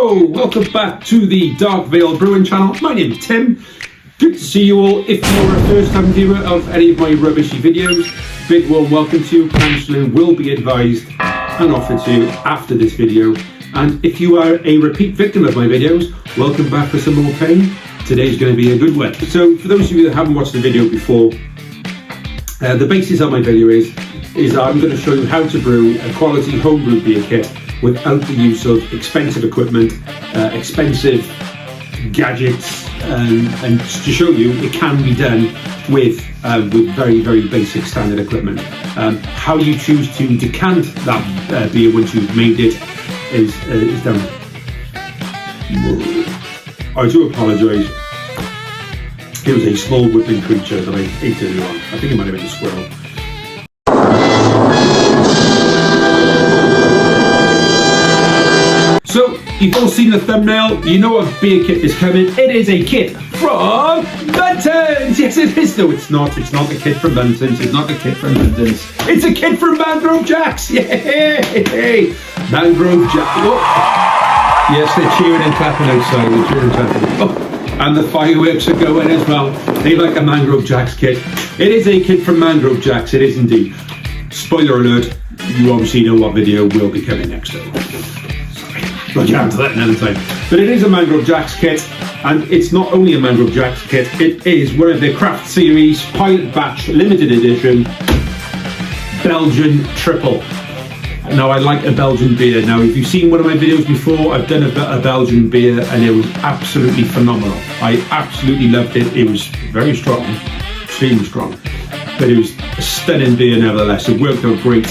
Hello, welcome back to the Dark Vale Brewing channel. My name is Tim. Good to see you all. If you're a first time viewer of any of my rubbishy videos, big warm welcome to you. Counselling will be advised and offered to you after this video. And if you are a repeat victim of my videos, welcome back for some more pain. Today's going to be a good one. So for those of you that haven't watched the video before, the basis of my video is I'm going to show you how to brew a quality homebrew beer kit without the use of expensive equipment, expensive gadgets, and to show you it can be done with very, very basic standard equipment. How you choose to decant that beer once you've made it is down. I do apologise. It was a small whipping creature that I ate earlier on. I think it might have been a squirrel. So, you've all seen the thumbnail, you know a beer kit is coming. It is a kit from Muntons! Yes it is, no it's not the kit from Muntons, it's not the kit from Muntons. It's a kit from Mangrove Jacks! Yay! Mangrove Jacks. Oh. Yes, they're cheering and clapping outside, they're cheering and clapping. Oh. And the fireworks are going as well. They like a Mangrove Jacks kit. It is a kit from Mangrove Jacks, it is indeed. Spoiler alert, you obviously know what video will be coming next though. We'll get on to that another time. But it is a Mangrove Jacks kit, and it's not only a Mangrove Jacks kit, it is one of their craft series, pilot batch, limited edition, Belgian Triple. Now I like a Belgian beer. Now if you've seen one of my videos before, I've done a Belgian beer and it was absolutely phenomenal. I absolutely loved it. It was very strong, extremely strong. But it was a stunning beer nevertheless. It worked out great.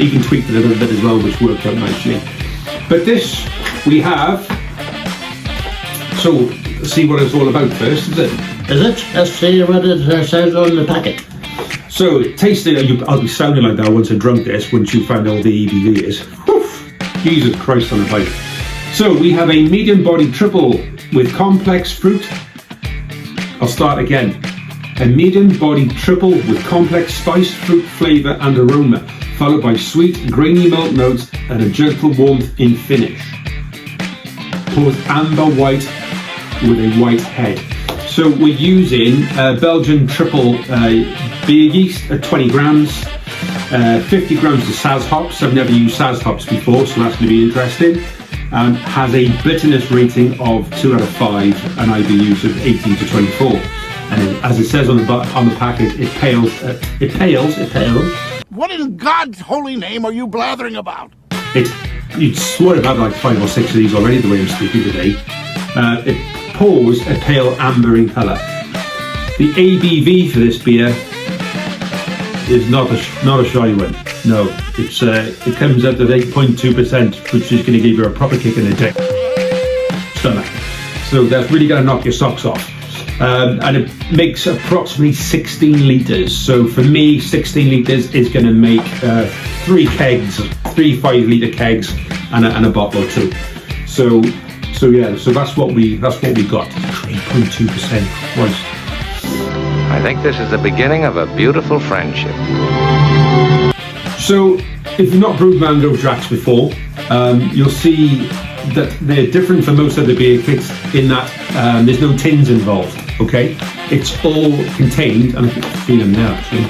Even tweaked it a little bit as well, which worked out nicely. But this we have, so let's see what it's all about first, is it? Is it? Let's see what it says on the packet. So taste it, I'll be sounding like that once I drunk this, once you find out what the EBV is. Oof, Jesus Christ on a bike. So we have a medium bodied triple with complex fruit. I'll start again. A medium bodied triple with complex spice, fruit flavour and aroma, followed by sweet, grainy malt notes and a gentle warmth in finish. Poured amber white with a white head. So we're using Belgian Triple beer yeast at 20 grams, 50 grams of Saz hops. I've never used Saz hops before, so that's going to be interesting. Has a bitterness rating of 2 out of 5 and IBUs of 18 to 24. And as it says on the packet, it pales. What in God's holy name are you blathering about? You'd swear I've had like 5 or 6 of these already the way I'm speaking today. It pours a pale amber in colour. The ABV for this beer is not a shy one. No, it comes out at 8.2%, which is going to give you a proper kick in the dick. Stomach. So that's really going to knock your socks off. And it makes approximately 16 litres. So for me, 16 litres is going to make 3 kegs, 3 5-litre kegs, and a bottle or 2. So that's what we got. 3.2%. Christ. I think this is the beginning of a beautiful friendship. So if you've not brewed Mangrove Jacks before, you'll see that they're different from most other beer kits in that there's no tins involved. Okay, it's all contained, and I can feel them now actually.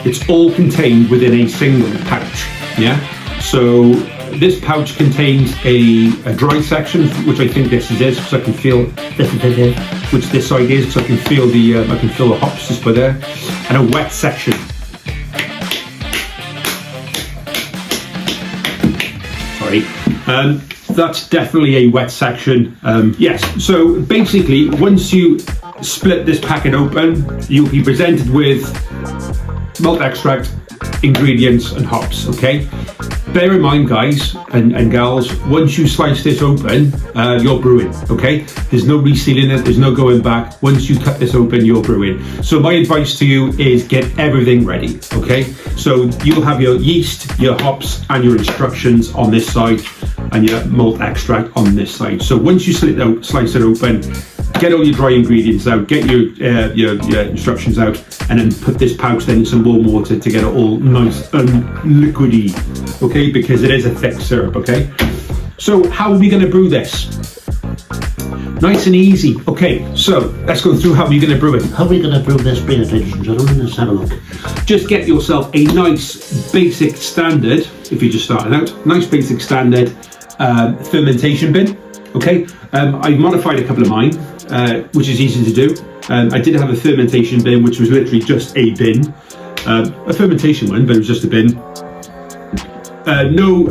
It's all contained within a single pouch. Yeah. So this pouch contains a dry section, which I think this is, because I can feel which this side is, because I can feel the hops just by there, and a wet section. Sorry. That's definitely a wet section. Yes. So basically, once you split this packet open, you'll be presented with malt extract, ingredients and hops. Okay, bear in mind guys and gals, once you slice this open, you're brewing. Okay, there's no resealing it, there's no going back. Once you cut this open, you're brewing. So my advice to you is get everything ready. Okay, so you'll have your yeast, your hops and your instructions on this side, and your malt extract on this side. So once you slice it open, get all your dry ingredients out, get your instructions out, and then put this pouch then in some warm water to get it all nice and liquidy, okay, because it is a thick syrup, okay? So how are we going to brew this? Nice and easy. Okay, so let's go through how you're going to brew it. How are we going to brew this beer, ladies and gentlemen? Let's have a look. Just get yourself a nice basic standard, if you're just starting out, nice basic standard fermentation bin. Okay, I modified a couple of mine, which is easy to do. I did have a fermentation bin, which was literally just a bin, a fermentation one, but it was just a bin. No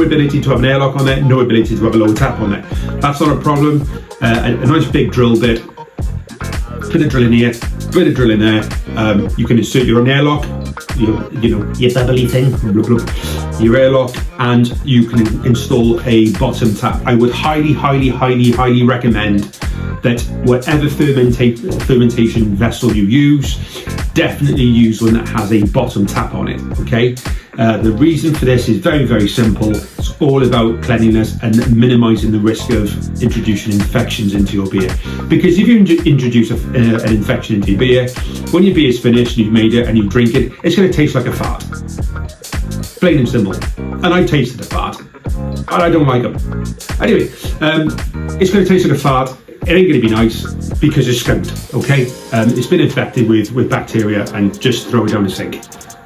ability to have an airlock on it, no ability to have a lower tap on it. That's not a problem. A nice big drill bit. Put a drill in here, put a drill in there. You can insert your own airlock, your bubbly thing, blah, blah, your airlock, and you can install a bottom tap. I would highly recommend that whatever fermentation vessel you use, definitely use one that has a bottom tap on it, okay? The reason for this is very simple. It's all about cleanliness and minimizing the risk of introducing infections into your beer. Because if you introduce an infection into your beer, when your beer is finished and you've made it and you drink it, it's going to taste like a fart. Plain and simple. And I tasted a fart, and I don't like them. Anyway, it's going to taste like a fart. It ain't going to be nice because it's skunked, okay? It's been infected with bacteria, and just throw it down the sink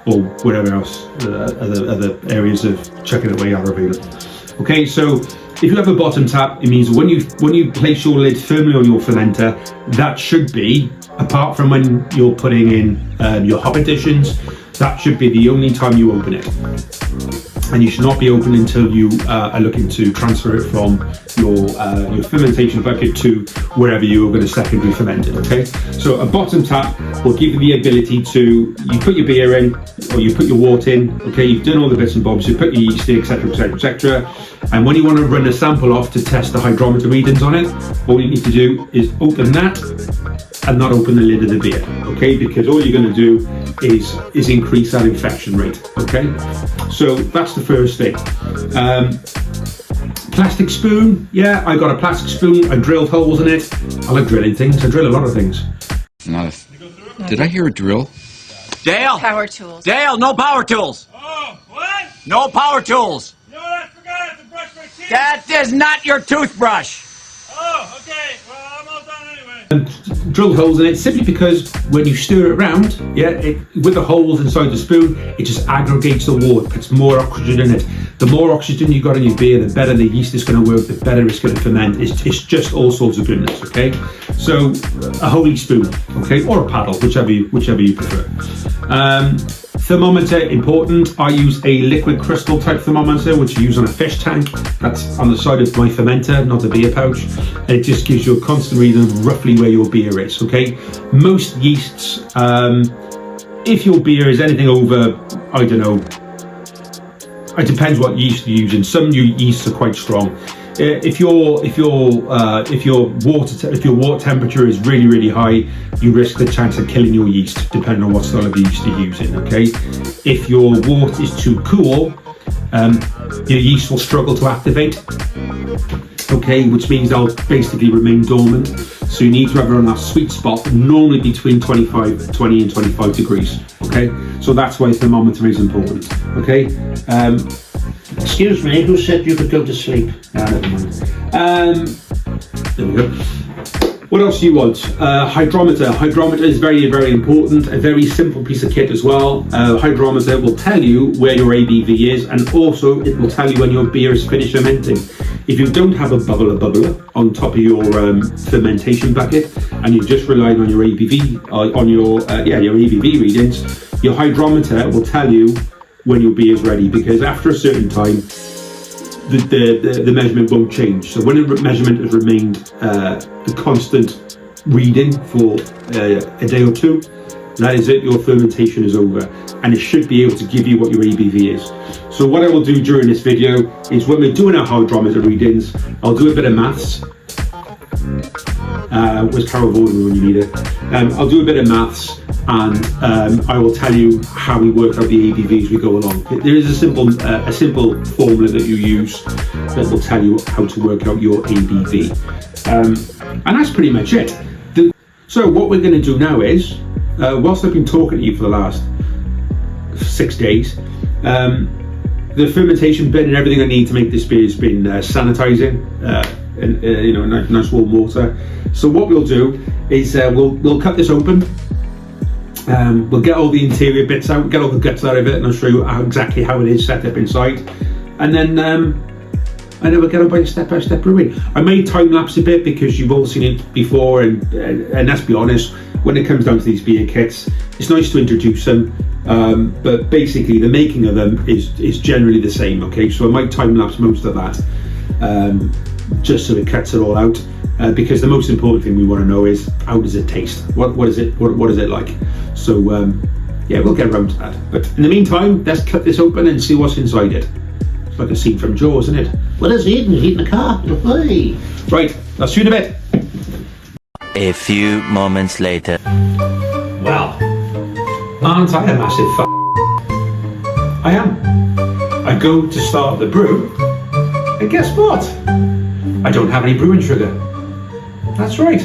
or whatever else other areas of chucking it away are available. Okay, so if you have a bottom tap, it means when you place your lid firmly on your fermenter, that should be, apart from when you're putting in your hop additions, that should be the only time you open it. And you should not be open until you are looking to transfer it from your fermentation bucket to wherever you are going to secondary ferment it, okay? So a bottom tap will give you the ability to, you put your beer in, or you put your wort in, okay? You've done all the bits and bobs, you put your yeast in, etc. And when you want to run a sample off to test the hydrometer readings on it, all you need to do is open that and not open the lid of the beer, okay? Because all you're going to do is increase that infection rate, okay? So that's the first thing. Plastic spoon, yeah, I got a plastic spoon, I drilled holes in it. I like drilling things, I drill a lot of things. Did I hear a drill? Dale! Power tools. Dale, no power tools! Oh, what? No power tools! You know what? I forgot I have to brush my teeth. That is not your toothbrush! Oh, okay. Well, I'm all done anyway. And drilled holes in it simply because when you stir it around, with the holes inside the spoon, it just aggregates the water, puts more oxygen in it. The more oxygen you got in your beer, the better the yeast is going to work, the better it's going to ferment. It's just all sorts of goodness, okay? So a holy spoon, okay, or a paddle, whichever you prefer. Thermometer, important. I use a liquid crystal type thermometer, which you use on a fish tank. That's on the side of my fermenter, not the beer pouch. And it just gives you a constant reading of roughly where your beer is, okay? Most yeasts, if your beer is anything over, I don't know, it depends what yeast you're using. Some yeasts are quite strong. If your water temperature is really high, you risk the chance of killing your yeast, depending on what style of yeast you're using. Okay, if your water is too cool, your yeast will struggle to activate. Okay, which means they'll basically remain dormant. So you need to have it on that sweet spot, normally between 20 and 25 degrees. Okay, so that's why thermometer is important. Okay. Excuse me, who said you could go to sleep? Never mind. There we go. What else do you want? Hydrometer. Hydrometer is very important. A very simple piece of kit as well. Hydrometer will tell you where your ABV is, and also it will tell you when your beer is finished fermenting. If you don't have a bubbler on top of your fermentation bucket, and you're just relying on your ABV, your ABV readings, your hydrometer will tell you when your beer is ready, because after a certain time the measurement won't change. So when a measurement has remained a constant reading for a day or two, that is it, your fermentation is over, and it should be able to give you what your ABV is. So what I will do during this video is, when we're doing our hydrometer readings, I'll do a bit of maths. Where's Carol Vaughan when you need it? I'll do a bit of maths, and I will tell you how we work out the ABV as we go along. There is a simple formula that you use that will tell you how to work out your ABV, and that's pretty much it. So what we're going to do now is, whilst I've been talking to you for the last 6 days, the fermentation bin and everything I need to make this beer has been sanitizing. nice warm water. So what we'll do is we'll cut this open. We'll get all the interior bits out, get all the guts out of it, and I'll show you exactly how it is set up inside. And then we'll get on by a step-by-step brewing. I may time-lapse a bit because you've all seen it before, and let's be honest, when it comes down to these beer kits, it's nice to introduce them, but basically the making of them is generally the same. Okay, so I might time-lapse most of that, just so it cuts it all out. Because the most important thing we want to know is, how does it taste? What is it like? So yeah, we'll get around to that. But in the meantime, let's cut this open and see what's inside it. It's like a scene from Jaws, isn't it? What is he eating? He's eating a car. Hey. Right, I'll see you in a bit. A few moments later. Well, aren't I a massive I am. I go to start the brew, and guess what? I don't have any brewing sugar. That's right.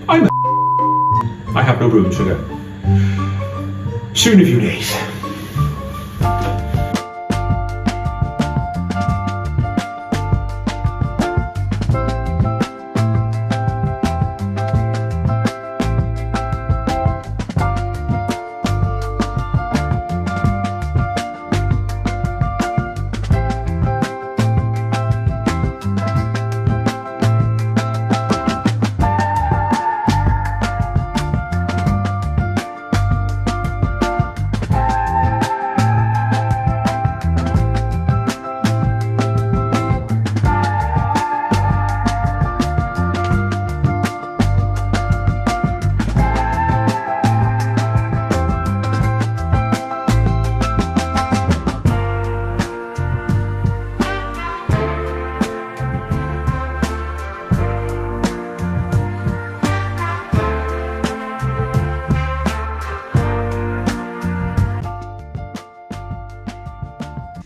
I have no brewing sugar. See you in a few days.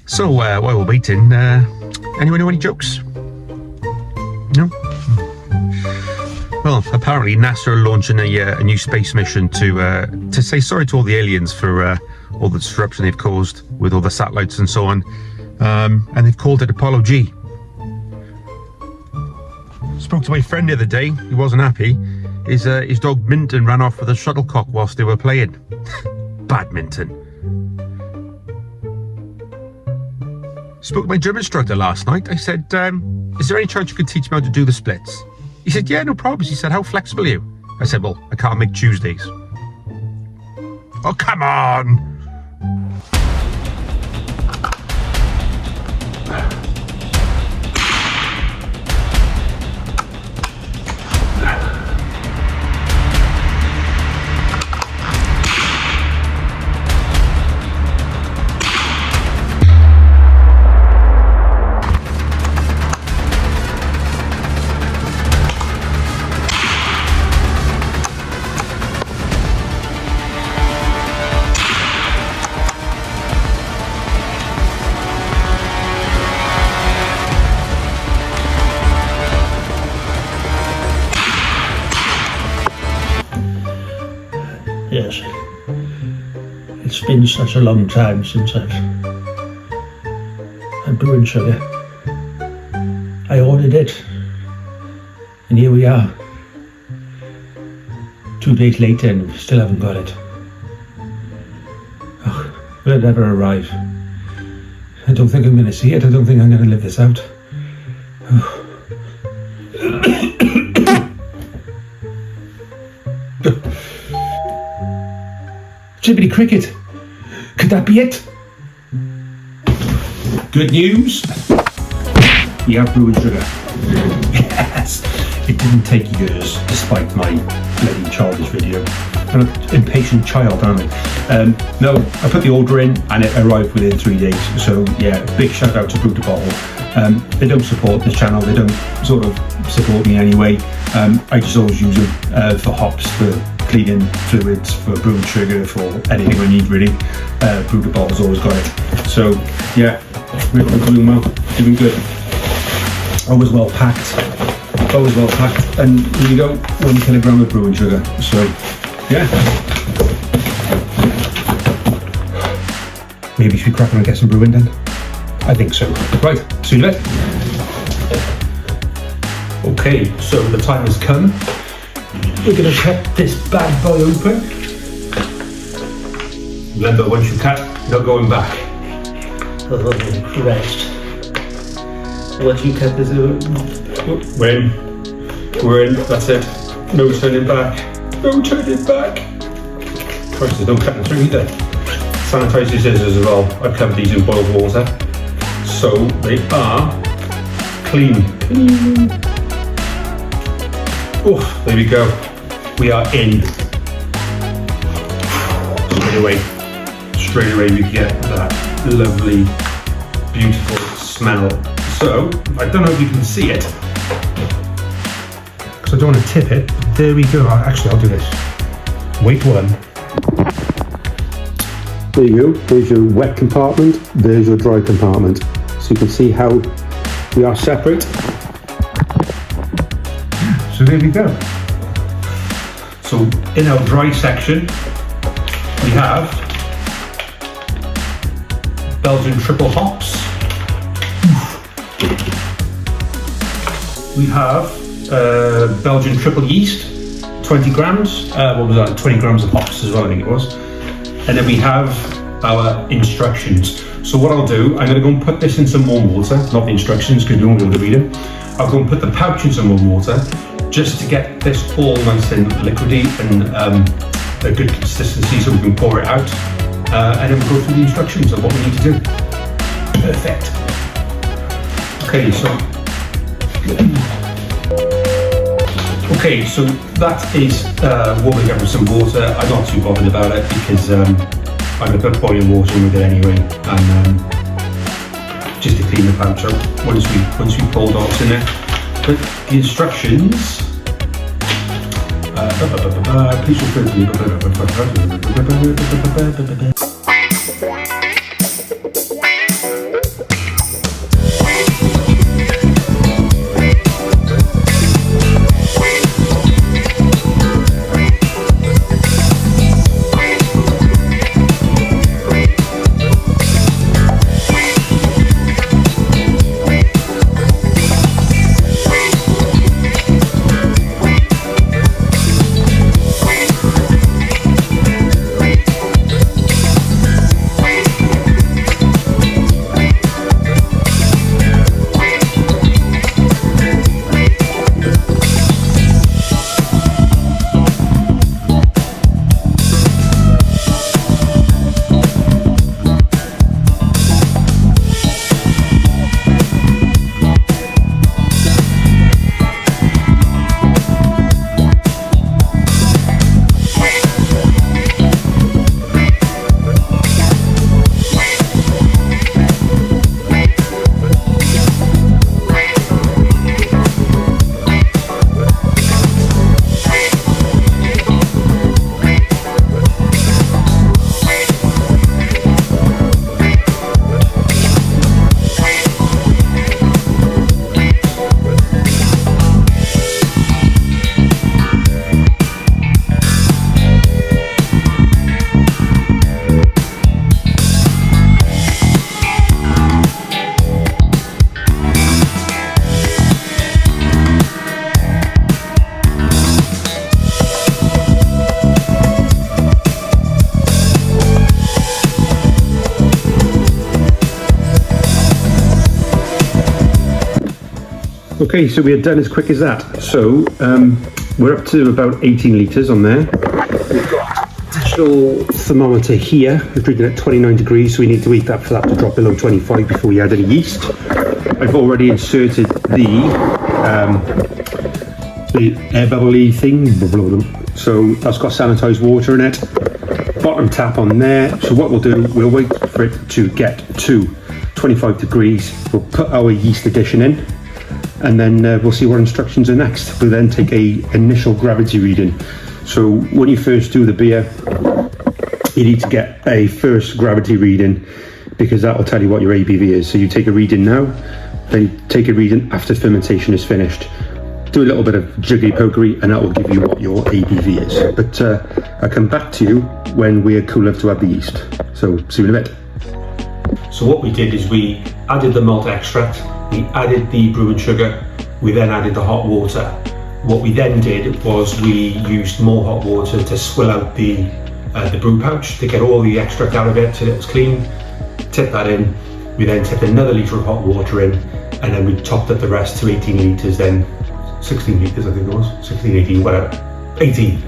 So while we're waiting, anyone know any jokes? No? Well, apparently NASA are launching a new space mission to say sorry to all the aliens for all the disruption they've caused with all the satellites and so on, and they've called it Apollo G. Spoke to my friend the other day. He wasn't happy. His dog Minton ran off with a shuttlecock whilst they were playing. Badminton. Spoke to my gym instructor last night. I said, is there any chance you could teach me how to do the splits? He said, yeah, no problems. He said, how flexible are you? I said, well, I can't make Tuesdays. Oh, come on. Yes. It's been such a long time since I've had brewing sugar. I ordered it, and here we are. 2 days later and we still haven't got it. Oh, will it ever arrive? I don't think I'm going to see it. I don't think I'm going to live this out. Oh. Jibbity cricket. Could that be it? Good news. We have brewing sugar. Yes. It didn't take years, despite my bloody childish video. I'm an impatient child, aren't I? No, I put the order in and it arrived within 3 days. So yeah, big shout out to Brew to Bottle. They don't support this channel. They don't sort of support me anyway. I just always use them for hops, for cleaning fluids, for brewing sugar, for anything I need really. Brew to Bottle's always got it. So yeah, we're doing well, doing good. Always well packed. Always well packed, and you go 1 kilogram of brewing sugar. So yeah, maybe we should crack on and get some brewing done. I think so. Right, see you later. Okay, so the time has come. We're going to cut this bad boy open. Remember, once you cut, no going back. Oh, Christ. Once you cut this open, we're in, that's it. No turning back. No turning back. Christ, there's no cutting through either. Sanitize your scissors as well. I've covered these in boiled water. So they are clean. Oh, there we go. We are in. Straight away we get that lovely, beautiful smell. So, I don't know if you can see it, because I don't want to tip it, but there we go. Actually, I'll do this. Wait one. There you go, there's your wet compartment, there's your dry compartment. So you can see how we are separate. So there we go. So in our dry section, we have Belgian Triple hops. We have Belgian Triple yeast, 20 grams. What was that? 20 grams of hops as well, I think it was. And then we have our instructions. So what I'll do, I'm going to go and put this in some warm water, not the instructions because you won't be able to read them. I'll go and put the pouch in some warm water just to get this all nice and liquidy and a good consistency so we can pour it out. And then we'll go through the instructions of what we need to do. Perfect. Okay, so that is warming up with some water. I'm not too bothered about it because I'm going to put boiling water in with it anyway, and just to clean the pouch out once we pulled off in there. But the instructions. Please refer to the. Okay, so we are done as quick as that. So we're up to about 18 litres on there. We've got additional thermometer here. We're drinking at 29 degrees, so we need to wait that for that to drop below 25 before we add any yeast. I've already inserted the air bubble-y thing. So that's got sanitized water in it. Bottom tap on there. So what we'll do, we'll wait for it to get to 25 degrees. We'll put our yeast addition in, and then we'll see what instructions are next. We'll then take a initial gravity reading. So when you first do the beer, you need to get a first gravity reading, because that will tell you what your ABV is. So you take a reading now, then you take a reading after fermentation is finished. Do a little bit of jiggly pokery, and that will give you what your ABV is. But I'll come back to you when we're cool enough to add the yeast. So see you in a bit. So what we did is we added the malt extract, we added the brewing sugar, We then added the hot water. What we then did was we used more hot water to swill out the brew pouch to get all the extract out of it till it was clean. Tip that in. We then tipped another litre of hot water in, and then we topped up the rest to 18 litres, then 16 litres I think it was, 16, 18, whatever, 18.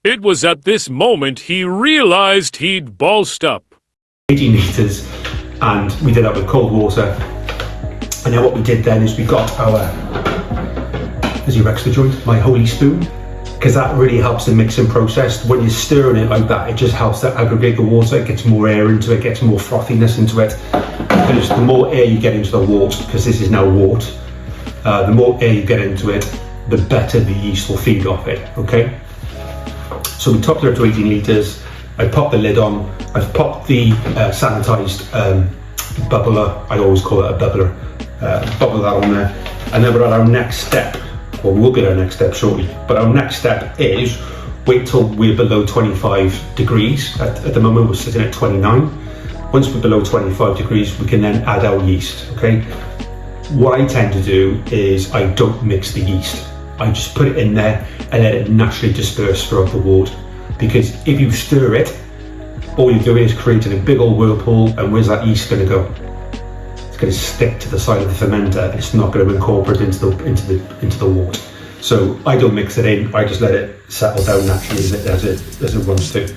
It was at this moment he realized he'd ballsed up. 18 litres, and we did that with cold water. And then what we did then is we got our, as you Rex the joint, my holy spoon, because that really helps the mixing process. When you're stirring it like that, it just helps to aggregate the water. It gets more air into it, gets more frothiness into it. Because the more air you get into the wort, because this is now wort, the more air you get into it, the better the yeast will feed off it, okay? So we topped it up to 18 litres. I popped the lid on. I've popped the sanitised bubbler, I always call it a bubbler, bubble that on there. And then we're at our next step, or we'll be at our next step shortly, but our next step is wait till we're below 25 degrees. At the moment we're sitting at 29. Once we're below 25 degrees, we can then add our yeast, okay? What I tend to do is I don't mix the yeast. I just put it in there and let it naturally disperse throughout the wort. Because if you stir it, all you're doing is creating a big old whirlpool, and where's that yeast gonna go? It's gonna stick to the side of the fermenter. It's not gonna incorporate into the wort. So I don't mix it in, I just let it settle down naturally as it runs through.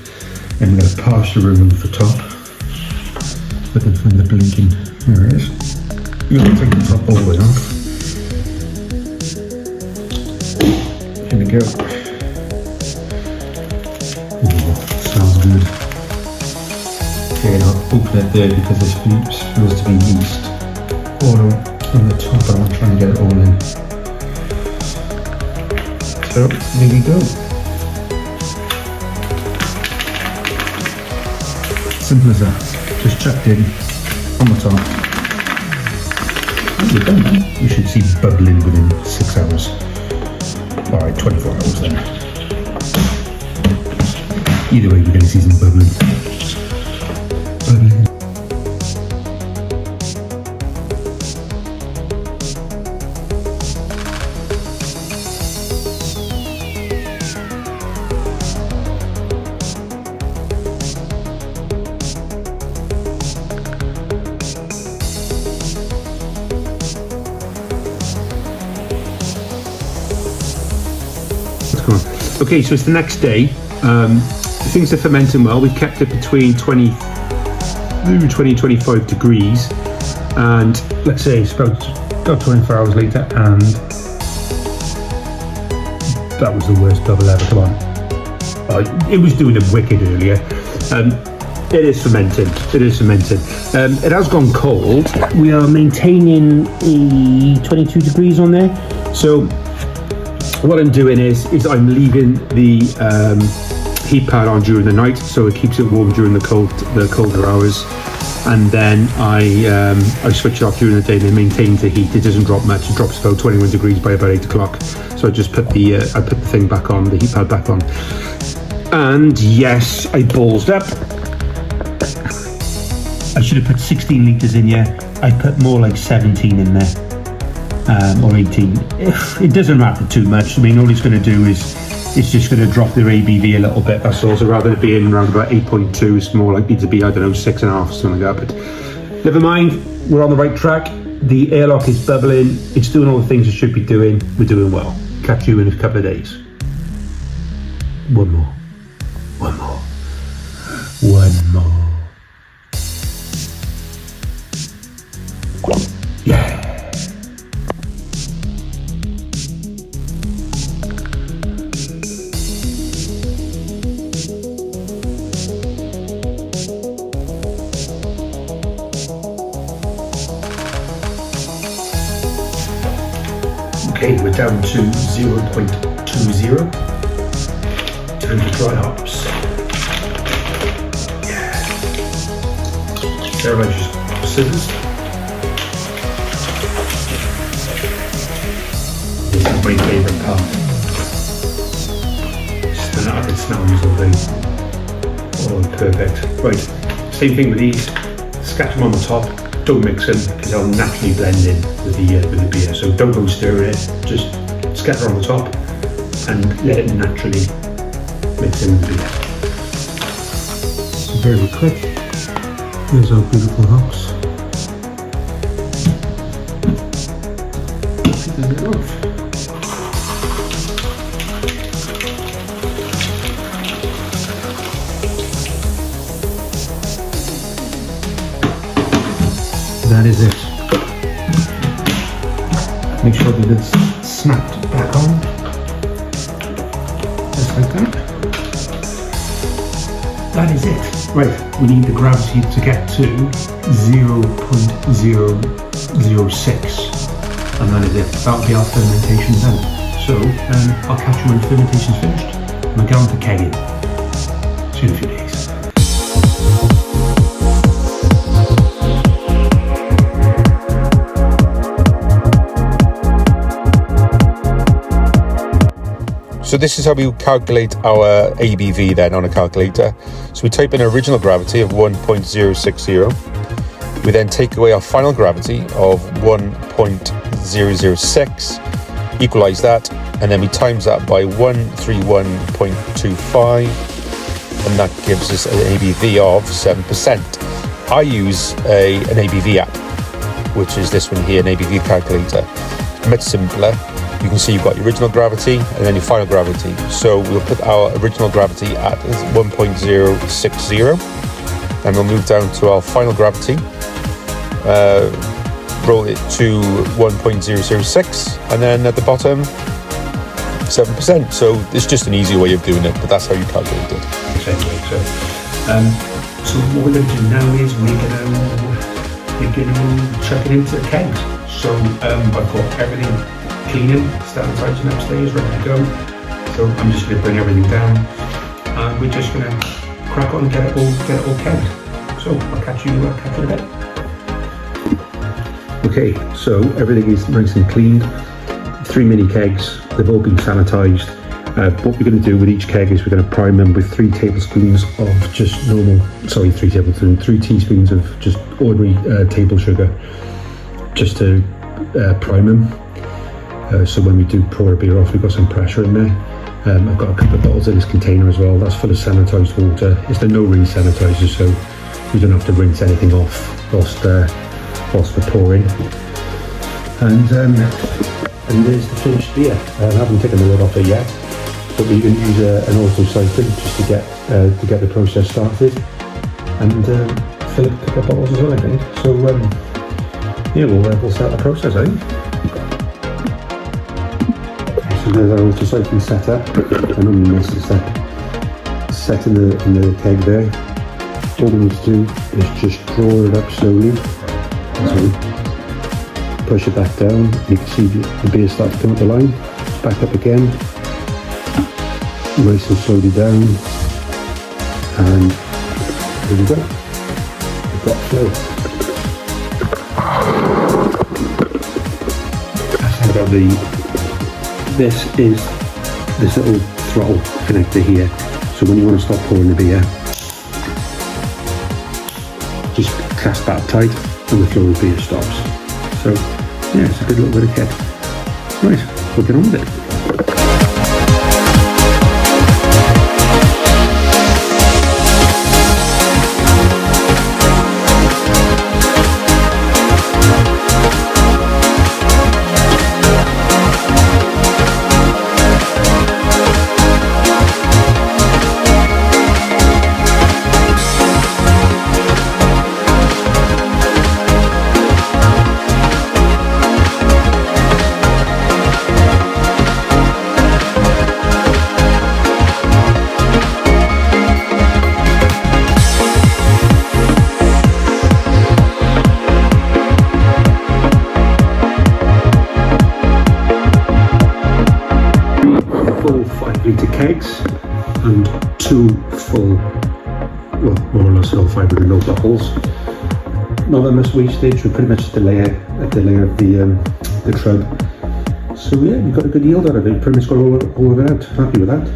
And I'm gonna partially remove the top. I can find the blinking, there it is. You're going to take the top all the way off. Here we go. Ooh, smells good. Okay, I'll open it there because this feels to be yeast all on the top, and I'll try and get it all in. So, there we go. Simple as that. Just chucked in on the top. We're done now. You should see bubbling within 6 hours. Alright, 24 hours then. Either way, we're going to see some bubbling. Okay, so it's the next day. Things are fermenting well. We've kept it between 20 and 25 degrees, and let's say it's about 24 hours later, and that was the worst bubble ever. Come on, it was doing it wicked earlier. It is fermenting. It is fermenting. It has gone cold. We are maintaining a 22 degrees on there. So what I'm doing is I'm leaving the heat pad on during the night, so it keeps it warm during the colder hours, and then I switch it off during the day and it maintains the heat. It doesn't drop much. It drops about 21 degrees by about 8 o'clock. So I just put the thing back on, the heat pad back on. And yes, I ballsed up. I should have put 16 litres in here. I put more like 17 in there. Or 18. It doesn't matter too much. I mean, all it's going to do is it's just going to drop their ABV a little bit. That's all. So rather than being around about 8.2, it's more likely to be, I don't know, 6.5 or something like that. But never mind, we're on the right track. The airlock is bubbling. It's doing all the things it should be doing. We're doing well. Catch you in a couple of days. One more. One more. One more. Yeah. Okay, we're down to 0.20. Time to dry hops. Yeah. There are just scissors. This is my favourite part. Just I can smell these all day. Oh, perfect. Right, same thing with these. Scratch them on the top. don't mix them because they'll naturally blend in with the beer. So don't go stir it, just scatter on the top and let it naturally mix in with the beer. It's very quick. There's our beautiful hops. That is it. Make sure that it's snapped back on, just like that. That is it. Right, we need the gravity to get to 0.006, and that is it. That'll be our fermentation done. So I'll catch you when fermentation's finished. We're going to kegging. See you in a few days. So this is how we calculate our ABV then on a calculator. So we type in original gravity of 1.060. We then take away our final gravity of 1.006, equalize that, and then we times that by 131.25, and that gives us an ABV of 7%. I use an ABV app, which is this one here, an ABV calculator. It's much simpler. You can see you've got your original gravity and then your final gravity. So we'll put our original gravity at 1.060, and we'll move down to our final gravity, roll it to 1.006, and then at the bottom 7%. So it's just an easy way of doing it, but that's how you calculate it. Anyway, so what we're going to do now is we're going to chuck it into the kegs. So I've got everything cleaning, sanitizing upstairs, ready to go. So I'm just going to bring everything down, and we're just going to crack on and get it all kegged. So I'll catch you in a bit. Okay, so everything is nice and cleaned. 3 mini kegs, they've all been sanitized. What we're going to do with each keg is we're going to prime them with 3 tablespoons of just 3 teaspoons of just ordinary table sugar, just to prime them. So when we do pour a beer off, we've got some pressure in there. I've got a couple of bottles in this container as well. That's full of sanitized water. It's the no-rinse sanitizer, so we don't have to rinse anything off whilst we're pouring. And there's the finished beer. I haven't taken the lid off it yet, but we can use an auto siphon just to get the process started, and fill up a couple of bottles as well, I think. So yeah, we'll start the process, I think. So there's our auto siphon set up. I normally miss the set in the keg there. All we need to do is just draw it up slowly. So push it back down. You can see the beer starts to come up the line. Back up again. Nice and slowly down. And here we go. We've got flow. That's about this is this little throttle connector here. So when you want to stop pouring the beer, just clasp that tight and the flow of beer stops. So yeah, it's a good little bit of kit. Right, we'll get on with it. Full 5-litre kegs and 2 full, well, more or less all 500 ml bottles. Not that much wastage. We're pretty much at the layer of the trub. So yeah, we've got a good yield out of it. Pretty much got all of it out. Happy with that.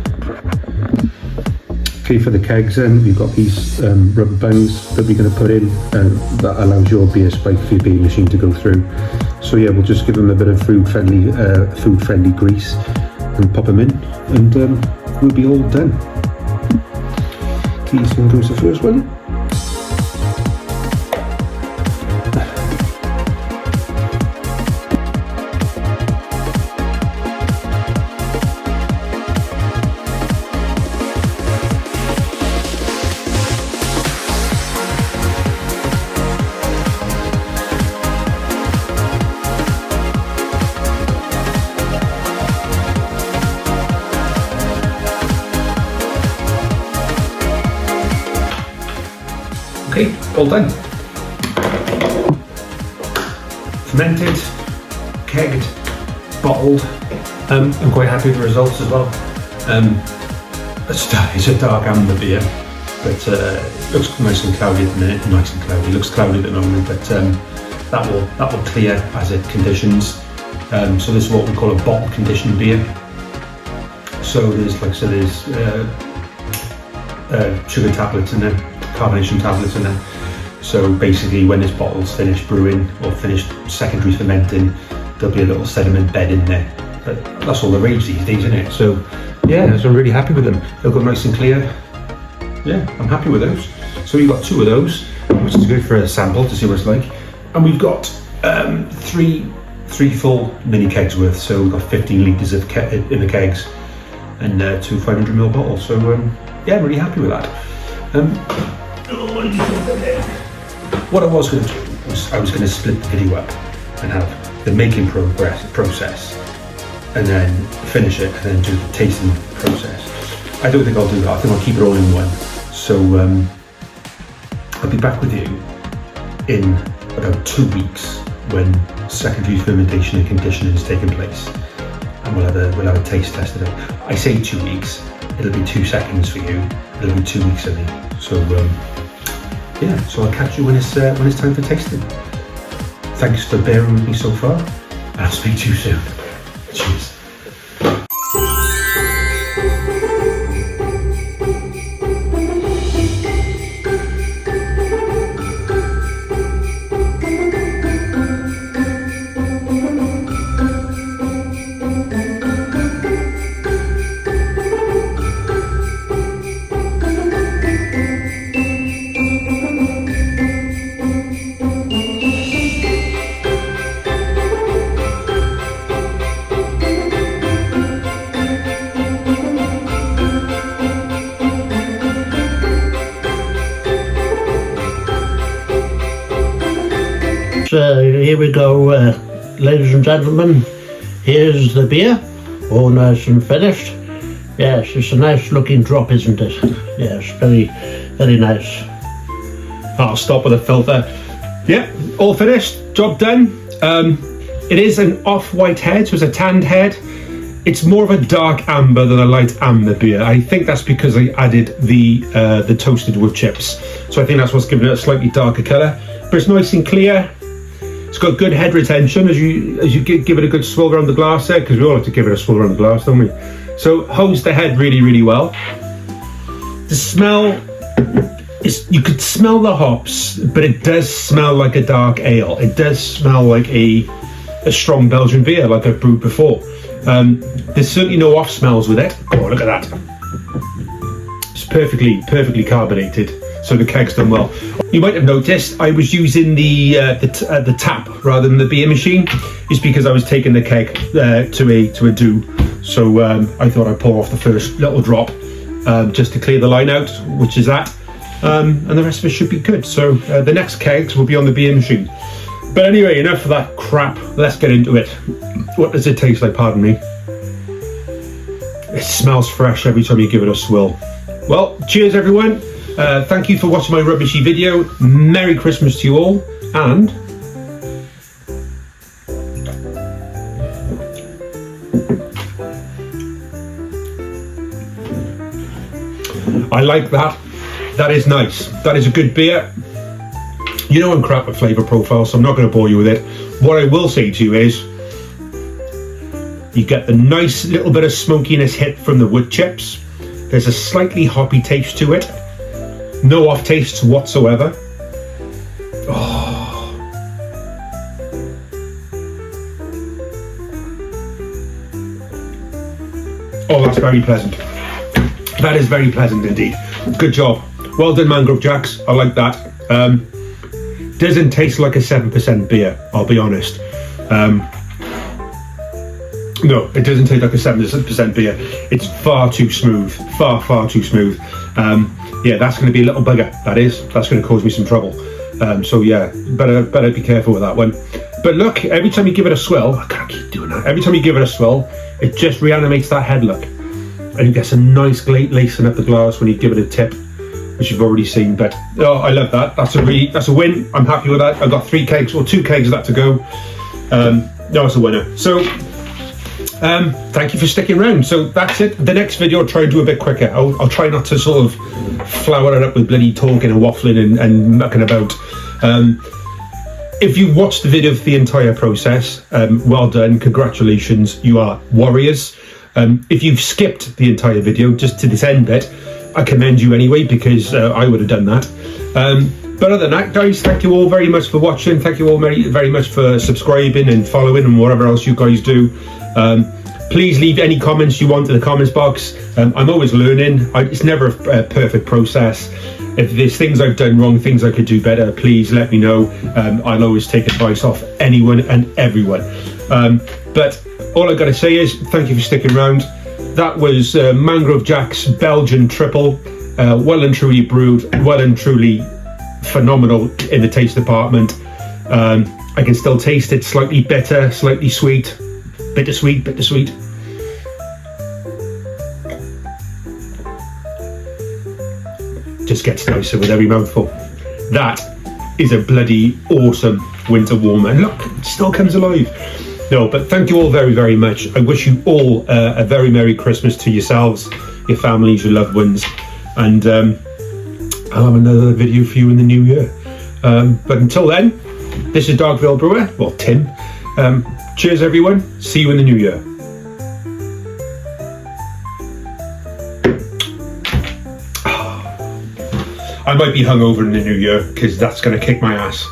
Okay, for the kegs then, we've got these rubber bands that we're going to put in that allows your beer spike for your beer machine to go through. So yeah, we'll just give them a bit of food-friendly grease and pop them in, and we'll be all done. Okay, so goes the first one. Okay, all done. Fermented, kegged, bottled. I'm quite happy with the results as well. It's a dark amber beer, but it looks nice and cloudy at the minute. Nice and cloudy. It looks cloudy at the moment, but that will clear as it conditions. So this is what we call a bottle conditioned beer. So there's sugar tablets in there, carbonation tablets in there. So basically when this bottle's finished brewing or finished secondary fermenting, there'll be a little sediment bed in there. But that's all the rage these days, isn't it? So yeah, so I'm really happy with them. They'll go nice and clear. Yeah, I'm happy with those. So we've got 2 of those, which is good for a sample to see what it's like. And we've got three full mini kegs worth. So we've got 15 litres of in the kegs and 2 500ml bottles. So yeah, I'm really happy with that. What I was going to do was I was going to split the video up and have the making process and then finish it and then do the tasting process. I don't think I'll do that. I think I'll keep it all in one. So I'll be back with you in about 2 weeks when secondary fermentation and conditioning is taking place, and we'll have a taste test of it. I say 2 weeks. It'll be 2 seconds for you. It'll be 2 weeks for me. So yeah, so I'll catch you when it's time for tasting. Thanks for bearing with me so far, and I'll speak to you soon. Cheers. Here we go, ladies and gentlemen. Here's the beer, all nice and finished. Yes, it's a nice looking drop, isn't it? Yes, very, very nice. I'll stop with a filter. Yeah, all finished, job done. It is an off-white head, so it's a tanned head. It's more of a dark amber than a light amber beer. I think that's because I added the toasted wood chips. So I think that's what's giving it a slightly darker colour. But it's nice and clear. It's got good head retention as you give it a good swirl around the glass there, because we all have to give it a swirl around the glass, don't we? So holds the head really, really well. The smell is, you could smell the hops, but it does smell like a dark ale. It does smell like a strong Belgian beer, like I've brewed before. There's certainly no off smells with it. Oh, look at that. It's perfectly carbonated. So the keg's done well. You might have noticed I was using the tap rather than the beer machine. It's because I was taking the keg to a dew. So I thought I'd pour off the first little drop just to clear the line out, which is that. And the rest of it should be good. So the next kegs will be on the beer machine. But anyway, enough of that crap. Let's get into it. What does it taste like? Pardon me. It smells fresh every time you give it a swirl. Well, cheers everyone. Thank you for watching my rubbishy video. Merry Christmas to you all, and I like that. That is nice. That is a good beer. You know I'm crap at flavour profile, so I'm not going to bore you with it. What I will say to you is you get the nice little bit of smokiness hit from the wood chips. There's a slightly hoppy taste to it. No off tastes whatsoever. Oh, that's very pleasant. That is very pleasant indeed. Good job. Well done, Mangrove Jacks. I like that. Doesn't taste like a 7% beer, I'll be honest. No, it doesn't taste like a 7% beer. It's far too smooth. Far too smooth. Yeah, that's going to be a little bugger. That's going to cause me some trouble. So yeah, better be careful with that one. But look, every time you give it a swirl, I can't keep doing that. Every time you give it a swirl, it just reanimates that head look. And you get some nice lacing up the glass when you give it a tip, which you've already seen. But oh, I love that. That's a win. I'm happy with that. I've got 2 kegs of that to go. No, it's a winner. So thank you for sticking around. So that's it. The next video I'll try and do a bit quicker. I'll try not to sort of flower it up with bloody talking and waffling and mucking about. If you've watched the video for the entire process, well done, congratulations, you are warriors. If you've skipped the entire video just to this end bit, I commend you anyway, because I would have done that. But other than that, guys, thank you all very much for watching. Thank you all very much for subscribing and following and whatever else you guys do. Please leave any comments you want in the comments box. I'm always learning. It's never a perfect process. If there's things I've done wrong, things I could do better, please let me know. I'll always take advice off anyone and everyone. But all I got to say is thank you for sticking around. That was Mangrove Jacks Belgian Triple. Well and truly brewed, well and truly phenomenal in the taste department. I can still taste it, slightly bitter, slightly sweet, bittersweet. Just gets nicer with every mouthful. That is a bloody awesome winter warmer. And look, it still comes alive. No, but thank you all very much. I wish you all a very Merry Christmas to yourselves, your families, your loved ones. And I'll have another video for you in the new year. But until then, this is Darkville Brewer, well, Tim. Cheers, everyone. See you in the new year. I might be hungover in the new year, because that's going to kick my ass.